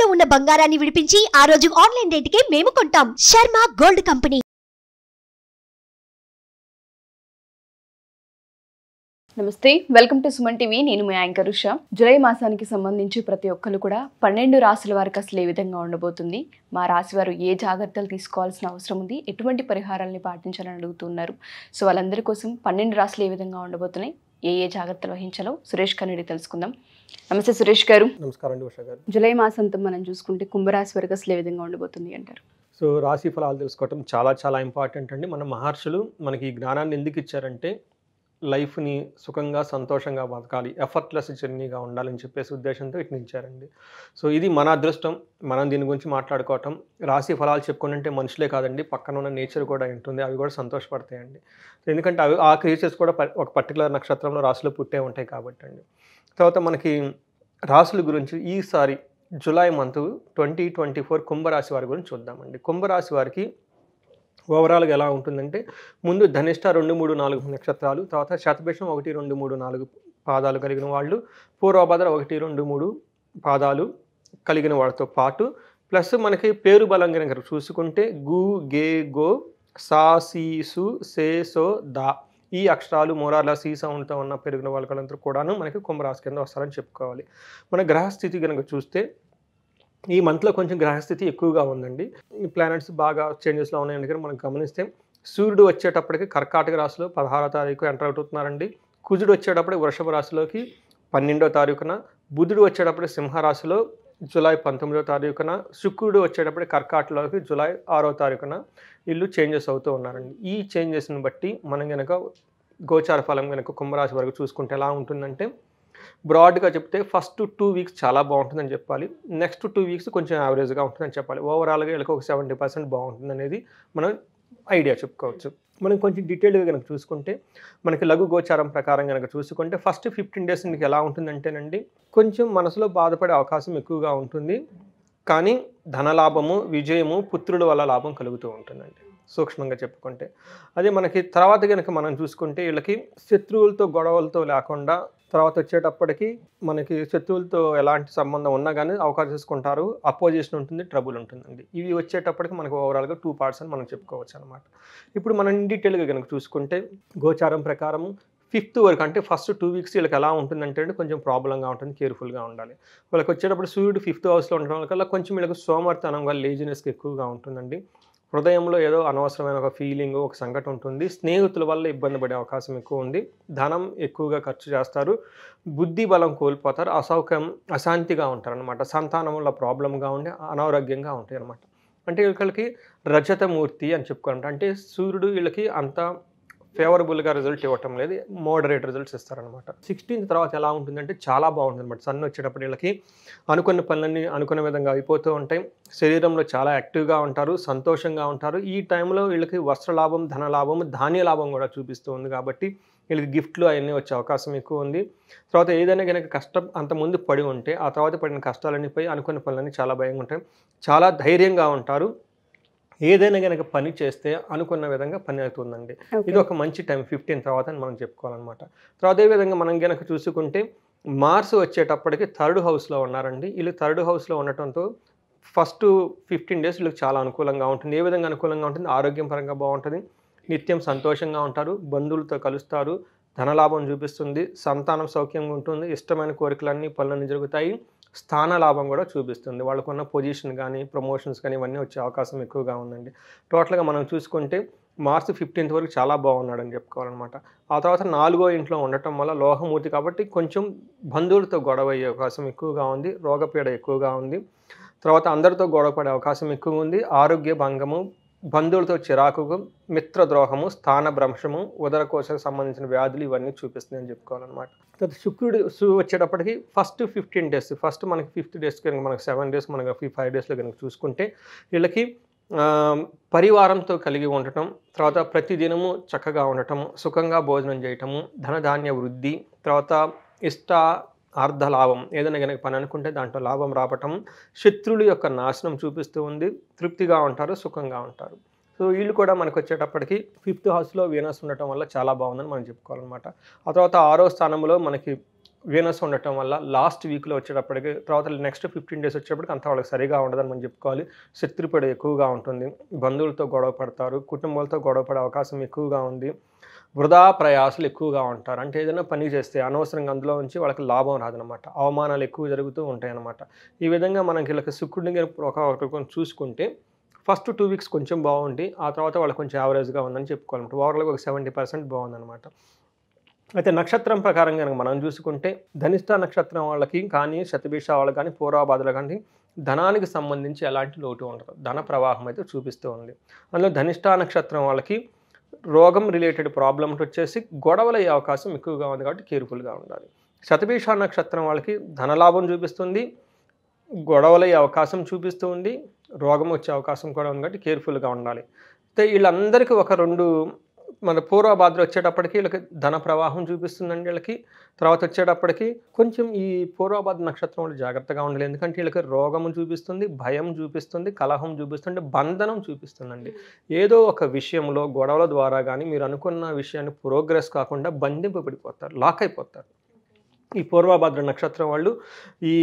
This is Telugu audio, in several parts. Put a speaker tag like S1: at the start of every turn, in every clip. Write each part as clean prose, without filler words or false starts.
S1: తాకట్టులో ఉన్న బంగారాన్ని విడిపించి ఆ రోజు ఆన్లైన్ రేటుకే మేము కొంటాం. Sharma gold company.
S2: నమస్తే, వెల్కమ్ టు సుమన్ టీవీ. నేను మీ యాంకర్ ఉషా. జూలై మాసానికి సంబంధించి ప్రతి ఒక్కరు కూడా 12 రాశుల వారికి అసలు ఏ విధంగా ఉండబోతుంది, మా రాశి వారు ఏ జాగ్రత్తలు తీసుకోవాల్సిన అవసరం ఉంది, ఎటువంటి పరిహారాలని పాటించాలని అడుగుతున్నారు. సో వాళ్ళందరి కోసం 12 రాశులు ఏ విధంగా ఉండబోతున్నాయి, ఏ జాగ్రత్తలు వహించాలో సురేష్ గారిని తెలుసుకుందాం. నమస్తే సురేష్ గారు.
S3: నమస్కారం అండి ఉషా గారు.
S2: జూలై మాసంతో మనం చూసుకుంటే కుంభరాశి వారికి అసలు ఏ విధంగా ఉండబోతుంది అంటారు?
S3: సో రాశి ఫలాలు తెలుసుకోవటం చాలా ఇంపార్టెంట్ అండి. మన మహర్షులు మనకి ఈ జ్ఞానాన్ని ఎందుకు ఇచ్చారంటే లైఫ్ని సుఖంగా సంతోషంగా బతకాలి, ఎఫర్ట్లెస్ జర్నీగా ఉండాలని చెప్పేసి ఉద్దేశంతో ఇట్ని ఇచ్చారండి. సో ఇది మన అదృష్టం. మనం దీని గురించి మాట్లాడుకోవటం, రాశి ఫలాలు చెప్పుకుంటే మనుషులే కాదండి, పక్కన ఉన్న నేచర్ కూడా ఉంటుంది, అవి కూడా సంతోషపడతాయండి. ఎందుకంటే అవి ఆ క్రియేచర్స్ కూడా ఒక పర్టికులర్ నక్షత్రంలో రాశులు పుట్టే ఉంటాయి కాబట్టి అండి. తర్వాత మనకి రాశుల గురించి ఈసారి జూలై మంత్ 2024 కుంభరాశి వారి గురించి చూద్దామండి. కుంభరాశి వారికి ఓవరాల్గా ఎలా ఉంటుందంటే, ముందు ధనిష్ట 2, 3, 4 నక్షత్రాలు, తర్వాత శతభిషం 1, 2, 3, 4 పాదాలు కలిగిన వాళ్ళు, పూర్వభద్ర 1, 2, 3 పాదాలు కలిగిన వాళ్ళతో పాటు ప్లస్ మనకి పేరు బలం కనుక చూసుకుంటే గు, గే, గో, సా, సీ, సు, సే, సో, దా ఈ అక్షరాలు మోరార్లా సీ సౌండ్తో ఉన్న పెరిగిన వాళ్ళందరూ కూడాను మనకి కుంభరాశి కింద వస్తారని చెప్పుకోవాలి. మన గ్రహస్థితి కనుక చూస్తే ఈ మంత్లో కొంచెం గ్రహస్థితి ఎక్కువగా ఉందండి. ఈ ప్లానెట్స్ బాగా చేంజెస్లో ఉన్నాయని కానీ మనం గమనిస్తే సూర్యుడు వచ్చేటప్పటికి కర్కాటక రాశిలో 16వ తారీఖు ఎంటర్ అవుతున్నారండి. కుజుడు వచ్చేటప్పటికి వృషభ రాశిలోకి 12వ తారీఖున, బుధుడు వచ్చేటప్పటికి సింహరాశిలో జూలై 19వ తారీఖున, శుక్రుడు వచ్చేటప్పటికి కర్కాటకలోకి జూలై 6వ తారీఖున వీళ్ళు చేంజెస్ అవుతూ ఉన్నారండి. ఈ చేంజెస్ని బట్టి మనం కనుక గోచార ఫలం కనుక కుంభరాశి వరకు చూసుకుంటే ఎలా ఉంటుందంటే, బ్రాడ్గా చెప్తే ఫస్ట్ 2 వీక్స్ చాలా బాగుంటుందని చెప్పాలి, నెక్స్ట్ 2 వీక్స్ కొంచెం యావరేజ్గా ఉంటుందని చెప్పాలి. ఓవరాల్గా వీళ్ళకి ఒక 70% బాగుంటుంది అనేది మనం ఐడియా చెప్పుకోవచ్చు. మనం కొంచెం డీటెయిల్గా కనుక చూసుకుంటే మనకి లఘు గోచారం ప్రకారం కనుక చూసుకుంటే ఫస్ట్ 15 డేస్ మీకు ఎలా ఉంటుందంటేనండి, కొంచెం మనసులో బాధపడే అవకాశం ఎక్కువగా ఉంటుంది, కానీ ధనలాభము, విజయము, పుత్రుల వల్ల లాభం కలుగుతూ ఉంటుందండి సూక్ష్మంగా చెప్పుకుంటే. అదే మనకి తర్వాత కనుక మనం చూసుకుంటే వీళ్ళకి శత్రువులతో గొడవలతో లేకుండా, తర్వాత వచ్చేటప్పటికి మనకి శత్రువులతో ఎలాంటి సంబంధం ఉన్నా కానీ అవకాశం చేసుకుంటారు, అపోజిషన్ ఉంటుంది, ట్రబుల్ ఉంటుందండి. ఇవి వచ్చేటప్పటికి మనకు ఓవరాల్గా 2 పార్ట్స్ అని మనం చెప్పుకోవచ్చు అనమాట. ఇప్పుడు మనం డీటెయిల్గా కనుక చూసుకుంటే గోచారం ప్రకారం 5th వరకు అంటే ఫస్ట్ 2 వీక్స్ వీళ్ళకి ఎలా ఉంటుందంటే కొంచెం ప్రాబ్లంగా ఉంటుంది, కేర్ఫుల్గా ఉండాలి. వాళ్ళకి వచ్చేటప్పుడు సూర్యుడు 5th హౌస్లో ఉండడం వల్ల కొంచెం వీళ్ళకి సోమర్తనంగా, లేజినెస్గా ఎక్కువగా ఉంటుందండి. హృదయంలో ఏదో అనవసరమైన ఒక ఫీలింగ్, ఒక సంఘటన ఉంటుంది. స్నేహితుల వల్ల ఇబ్బంది పడే అవకాశం ఎక్కువ ఉంది. ధనం ఎక్కువగా ఖర్చు చేస్తారు, బుద్ధి బలం కోల్పోతారు, అశాంతిగా ఉంటారనమాట. సంతానంలో ప్రాబ్లంగా ఉండి అనారోగ్యంగా ఉంటాయి అనమాట. అంటే వీళ్ళకి రజతమూర్తి అని చెప్పుకోవాలంటే, అంటే సూర్యుడు వీళ్ళకి అంత ఫేవరబుల్గా రిజల్ట్ ఇవ్వటం లేదు, మోడరేట్ రిజల్ట్స్ ఇస్తారనమాట. 16th తర్వాత ఎలా ఉంటుందంటే చాలా బాగుంటుంది అనమాట. సన్ వచ్చేటప్పుడు వీళ్ళకి అనుకున్న పనులన్నీ అనుకున్న విధంగా అయిపోతూ ఉంటాయి, శరీరంలో చాలా యాక్టివ్గా ఉంటారు, సంతోషంగా ఉంటారు. ఈ టైంలో వీళ్ళకి వస్త్రలాభం, ధనలాభం, ధాన్య లాభం కూడా చూపిస్తూ ఉంది కాబట్టి వీళ్ళకి గిఫ్ట్లు అవన్నీ వచ్చే అవకాశం ఎక్కువ ఉంది. తర్వాత ఏదైనా కనుక కష్టం అంతకుముందు పడి ఉంటే ఆ తర్వాత పడిన కష్టాలన్నీ పోయి అనుకున్న పనులన్నీ చాలా భయంగా ఉంటాయి, చాలా ధైర్యంగా ఉంటారు. ఏదైనా కనుక పని చేస్తే అనుకున్న విధంగా పని అవుతుందండి. ఇది ఒక మంచి టైం 15 తర్వాత అని మనం చెప్పుకోవాలన్నమాట. తర్వాత అదేవిధంగా మనం కనుక చూసుకుంటే మార్స్ వచ్చేటప్పటికి 3rd హౌస్లో ఉన్నారండి. వీళ్ళు 3rd హౌస్లో ఉండటంతో ఫస్ట్ 15 డేస్ వీళ్ళకి చాలా అనుకూలంగా ఉంటుంది. ఏ విధంగా అనుకూలంగా ఉంటుంది? ఆరోగ్యం పరంగా బాగుంటుంది, నిత్యం సంతోషంగా ఉంటారు, బంధువులతో కలుస్తారు, ధనలాభం చూపిస్తుంది, సంతానం సౌఖ్యంగా ఉంటుంది, ఇష్టమైన కోరికలన్నీ పనులన్నీ జరుగుతాయి, స్థాన లాభం కూడా చూపిస్తుంది. వాళ్ళకున్న పొజిషన్ కానీ, ప్రమోషన్స్ కానీ ఇవన్నీ వచ్చే అవకాశం ఎక్కువగా ఉందండి. టోటల్గా మనం చూసుకుంటే మార్చ్ 15th వరకు చాలా బాగున్నాడని చెప్పుకోవాలన్నమాట. ఆ తర్వాత 4వ ఇంట్లో ఉండటం వల్ల లోహమూర్తి కాబట్టి కొంచెం బంధువులతో గొడవ అయ్యే అవకాశం ఎక్కువగా ఉంది, రోగపీడ ఎక్కువగా ఉంది, తర్వాత అందరితో గొడవపడే అవకాశం ఎక్కువ ఉంది, ఆరోగ్య భంగము, బంధువులతో చిరాకు, మిత్రద్రోహము, స్థాన భ్రంశము, ఉదరకోశకు సంబంధించిన వ్యాధులు ఇవన్నీ చూపిస్తుందని చెప్పుకోవాలన్నమాట. తర్వాత శుక్రుడు వచ్చేటప్పటికి ఫస్ట్ 15 డేస్, ఫస్ట్ మనకి 5th డేస్ కనుక మనకి 7 డేస్, మనకి 5 డేస్లో కనుక చూసుకుంటే వీళ్ళకి పరివారంతో కలిగి ఉండటం, తర్వాత ప్రతిదినము చక్కగా ఉండటం, సుఖంగా భోజనం చేయటము, ధనధాన్య వృద్ధి, తర్వాత అర్ధ లాభం, ఏదైనా కనుక పని అనుకుంటే దాంట్లో లాభం రావటం, శత్రువుల యొక్క నాశనం చూపిస్తూ ఉంది, తృప్తిగా ఉంటారు, సుఖంగా ఉంటారు. సో వీళ్ళు కూడా మనకు వచ్చేటప్పటికి 5th హౌస్లో వీనస్ ఉండటం వల్ల చాలా బాగుందని మనం చెప్పుకోవాలన్నమాట. ఆ తర్వాత 6వ స్థానంలో మనకి వీనస్ ఉండటం వల్ల లాస్ట్ వీక్లో వచ్చేటప్పటికి తర్వాత నెక్స్ట్ 15 days వచ్చేటప్పటికి అంతా వాళ్ళకి సరిగా ఉండదని మనం చెప్పుకోవాలి. శత్రుపడి ఎక్కువగా ఉంటుంది, బంధువులతో గొడవ పడతారు, కుటుంబాలతో గొడవ పడే అవకాశం ఎక్కువగా ఉంది, వృధా ప్రయాసాలు ఎక్కువగా ఉంటారు. అంటే ఏదైనా పని చేస్తే అనవసరంగా అందులో నుంచి వాళ్ళకి లాభం రాదనమాట, అవమానాలు ఎక్కువ జరుగుతూ ఉంటాయి అన్నమాట. ఈ విధంగా మనకి వీళ్ళకి శుక్రుడిని ఒక చూసుకుంటే ఫస్ట్ 2 weeks కొంచెం బాగుండి ఆ తర్వాత వాళ్ళకి కొంచెం యావరేజ్గా ఉందని చెప్పుకోవాలన్నమాట. ఓవరాల్గా ఒక 70% బాగుందన్నమాట. అయితే నక్షత్రం ప్రకారం కనుక మనం చూసుకుంటే ధనిష్ట నక్షత్రం వాళ్ళకి కానీ, శతభిష వాళ్ళకి కానీ, పూర్వభాద్ర కానీ ధనానికి సంబంధించి ఎలాంటి లోటు ఉండదు, ధన ప్రవాహం అయితే చూపిస్తూ ఉంది. అందులో ధనిష్ట నక్షత్రం వాళ్ళకి రోగం రిలేటెడ్ ప్రాబ్లమ్స్ వచ్చేసి గొడవలు అయ్యే అవకాశం ఎక్కువగా ఉంది కాబట్టి కేర్ఫుల్గా ఉండాలి. శతభిష నక్షత్రం వాళ్ళకి ధనలాభం చూపిస్తుంది, గొడవలు అయ్యే అవకాశం చూపిస్తూ ఉంది, రోగం వచ్చే అవకాశం కూడా ఉంది కాబట్టి కేర్ఫుల్గా ఉండాలి. అయితే వీళ్ళందరికీ ఒక 2 మన పూర్వభాద్ర వచ్చేటప్పటికి వీళ్ళకి ధన ప్రవాహం చూపిస్తుందండి. వీళ్ళకి తర్వాత వచ్చేటప్పటికి కొంచెం ఈ పూర్వభాద్ర నక్షత్రం వాళ్ళు జాగ్రత్తగా ఉండాలి. ఎందుకంటే వీళ్ళకి రోగము చూపిస్తుంది, భయం చూపిస్తుంది, కలహం చూపిస్తుంది, బంధనం చూపిస్తుందండి. ఏదో ఒక విషయంలో గొడవల ద్వారా కానీ మీరు అనుకున్న విషయాన్ని ప్రోగ్రెస్ కాకుండా బంధింపబడిపోతారు, లాక్ అయిపోతారు. ఈ పూర్వభాద్ర నక్షత్రం వాళ్ళు ఈ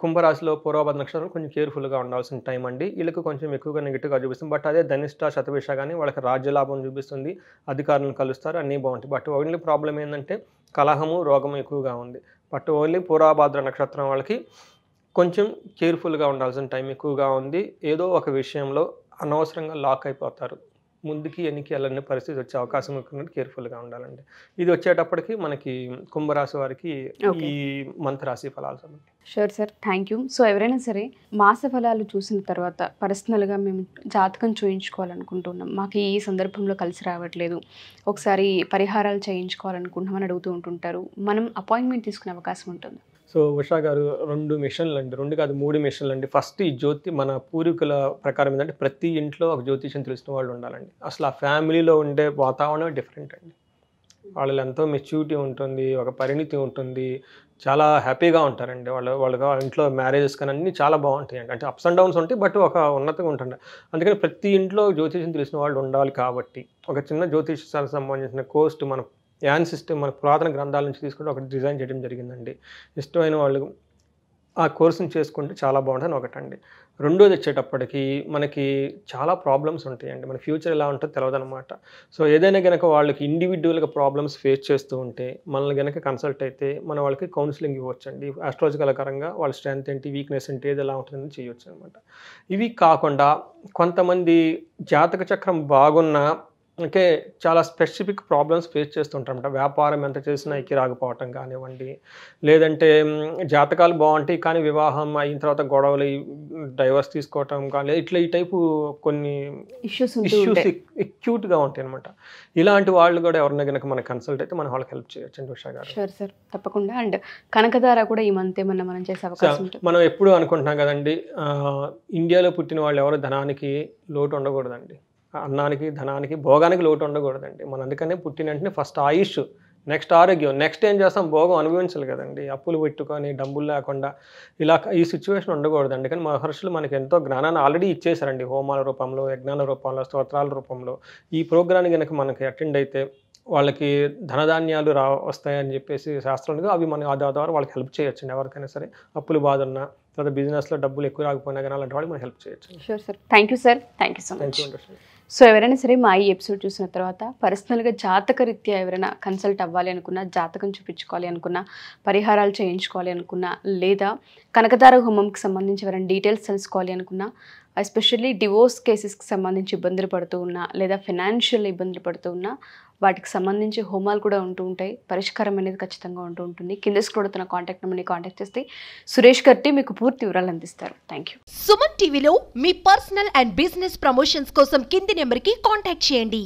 S3: కుంభరాశిలో పూర్వభాద్ర నక్షత్రం కొంచెం కేర్ఫుల్గా ఉండాల్సిన టైం అండి. వీళ్ళకి కొంచెం ఎక్కువగా నెగిటివ్గా చూపిస్తుంది. బట్ అదే ధనిష్ట శతభిష కానీ వాళ్ళకి రాజ్యలాభం చూపిస్తుంది, అధికారులను కలుస్తారు, అన్నీ బాగుంటాయి. బట్ ఓన్లీ ప్రాబ్లం ఏంటంటే కలహము, రోగము ఎక్కువగా ఉంది. బట్ ఓన్లీ పూర్వభాద్ర నక్షత్రం వాళ్ళకి కొంచెం కేర్ఫుల్గా ఉండాల్సిన టైం ఎక్కువగా ఉంది. ఏదో ఒక విషయంలో అనవసరంగా లాక్ అయిపోతారు, ముందుకి వెనక్కి వెళ్ళని పరిస్థితి వచ్చే అవకాశం ఎక్కువ, కేర్ఫుల్గా ఉండాలండి. ఇది వచ్చేటప్పటికి మనకి కుంభరాశి వారికి ఈ మంత్ రాశి ఫలాలు సంబంధించి.
S2: Sure sir, thank you. So ఎవరైనా సరే మాస ఫలాలు చూసిన తర్వాత పర్సనల్గా మేము జాతకం చూయించుకోవాలనుకుంటున్నాం, మాకు ఈ సందర్భంలో కలిసి రావట్లేదు, ఒకసారి పరిహారాలు చేయించుకోవాలనుకుంటున్నామని అడుగుతూ ఉంటుంటారు, మనం అపాయింట్మెంట్ తీసుకునే అవకాశం ఉంటుంది?
S3: సో ఉషా గారు 2 మిషన్లు అండి, 2 కాదు 3 మిషన్లు అండి. ఫస్ట్ ఈ మన పూర్వీకుల ప్రకారం ఏంటంటే ప్రతి ఇంట్లో ఒక జ్యోతిష్యం తెలిసిన వాళ్ళు ఉండాలండి. అసలు ఆ ఫ్యామిలీలో ఉండే వాతావరణం డిఫరెంట్ అండి. వాళ్ళలో ఎంతో మెచ్యూరిటీ ఉంటుంది, ఒక పరిణితి ఉంటుంది, చాలా హ్యాపీగా ఉంటారండి. వాళ్ళ ఇంట్లో మ్యారేజెస్ కానీ అన్నీ చాలా బాగుంటాయండి. అంటే అప్స్ అండ్ డౌన్స్ ఉంటాయి, బట్ ఒక ఉన్నతంగా ఉంటుంది. అందుకని ప్రతి ఇంట్లో జ్యోతిష్యం తెలిసిన వాళ్ళు ఉండాలి. కాబట్టి ఒక చిన్న జ్యోతిష్యానికి సంబంధించిన కోర్స్ మన యాన్ సిస్టమ్ మన పురాతన గ్రంథాల నుంచి తీసుకుంటే ఒకటి డిజైన్ చేయడం జరిగిందండి. ఇష్టమైన వాళ్ళు ఆ కోర్సుని చేసుకుంటే చాలా బాగుంటుంది ఒకటండి. రెండోది వచ్చేటప్పటికి మనకి చాలా ప్రాబ్లమ్స్ ఉంటాయండి, మన ఫ్యూచర్ ఎలా ఉంటుందో తెలియదన్నమాట. సో ఏదైనా కనుక వాళ్ళకి ఇండివిజువల్గా ప్రాబ్లమ్స్ ఫేస్ చేస్తూ ఉంటే మనల్ని కనుక కన్సల్ట్ అయితే మనం వాళ్ళకి కౌన్సిలింగ్ ఇవ్వచ్చండి. ఆస్ట్రాలజికల్ పరంగా వాళ్ళ స్ట్రెంత్ ఏంటి, వీక్నెస్ ఏంటి, ఏది ఎలా ఉంటుందని చేయొచ్చు అనమాట. ఇవి కాకుండా కొంతమంది జాతక చక్రం బాగున్న అంటే చాలా స్పెసిఫిక్ ప్రాబ్లమ్స్ ఫేస్ చేస్తుంటారన్నమాట. వ్యాపారం ఎంత చేసినా ఎక్కి రాకపోవటం కానివ్వండి, లేదంటే జాతకాలు బాగుంటాయి కానీ వివాహం అయిన తర్వాత గొడవలు, డైవర్స్ తీసుకోవటం కానీ ఇట్లా ఈ టైపు కొన్ని ఇష్యూస్ ఎక్యూట్గా ఉంటాయి అనమాట. ఇలాంటి వాళ్ళు కూడా ఎవరైనా కనుక మనకు కన్సల్ట్ అయితే మనం వాళ్ళకి హెల్ప్ చేయొచ్చు అండి ఉషా గారు.
S2: షూర్ సార్, తప్పకుండా. అండ్ కనకధార కూడా ఈ మంత్ ఏమన్నా మనం చేసే అవకాశం ఉంటుంది?
S3: మనం ఎప్పుడు అనుకుంటున్నాం కదండి, ఇండియాలో పుట్టిన వాళ్ళు ఎవరు ధనానికి లోటు ఉండకూడదండి, అన్నానికి, ధనానికి, భోగానికి లోటు ఉండకూడదండి. మనం అందుకనే పుట్టిన వెంటనే ఫస్ట్ ఆయుష్, నెక్స్ట్ ఆరోగ్యం, నెక్స్ట్ ఏం చేస్తాం, భోగం అనుభవించాలి కదండి. అప్పులు పెట్టుకొని డబ్బులు లేకుండా ఇలా ఈ సిచ్యువేషన్ ఉండకూడదండి. కానీ మహర్షులు మనకి ఎంతో జ్ఞానాన్ని ఆల్రెడీ ఇచ్చేసారండి, హోమాల రూపంలో, యజ్ఞాల రూపంలో, స్తోత్రాల రూపంలో. ఈ ప్రోగ్రామ్ని కనుక మనకి అటెండ్ అయితే వాళ్ళకి ధనధాన్యాలు వస్తాయని చెప్పేసి శాస్త్రాలుగా అవి మన ద్వారా వాళ్ళకి హెల్ప్ చేయొచ్చండి. ఎవరికైనా సరే అప్పులు బాధ ఉన్నా, తర్వాత బిజినెస్లో డబ్బులు ఎక్కువ రాకపోయినా కానీ అలాంటి వాళ్ళకి మనం హెల్ప్ చేయొచ్చు.
S2: Sure sir, thank you sir, thank you so much. So ఎవరైనా సరే మా ఈ ఎపిసోడ్ చూసిన తర్వాత పర్సనల్గా జాతక రీత్యా ఎవరైనా కన్సల్ట్ అవ్వాలి అనుకున్నా, జాతకం చూపించుకోవాలి అనుకున్నా, పరిహారాలు చేయించుకోవాలి అనుకున్నా, లేదా కనకధార హోమంకి సంబంధించి ఎవరైనా డీటెయిల్స్ తెలుసుకోవాలి అనుకున్నా, ఎస్పెషల్లీ డివోర్స్ కేసెస్కి సంబంధించి ఇబ్బందులు పడుతూ ఉన్నా, లేదా ఫినాన్షియల్ ఇబ్బందులు పడుతూ ఉన్నా, వాటికి సంబంధించి హోమాలు కూడా ఉంటూ ఉంటాయి. పరిష్కారం అనేది ఖచ్చితంగా ఉంటూ ఉంటుంది. కింద స్క్రోల్ తన కాంటాక్ట్ నెంబర్ని కాంటాక్ట్ చేస్తే సురేష్ గట్టి మీకు పూర్తి వివరాలు అందిస్తారు. Thank you.
S1: సుమన్ టీవీలో మీ పర్సనల్ అండ్ బిజినెస్ ప్రమోషన్స్ కోసం కింది నెంబర్కి కాంటాక్ట్ చేయండి.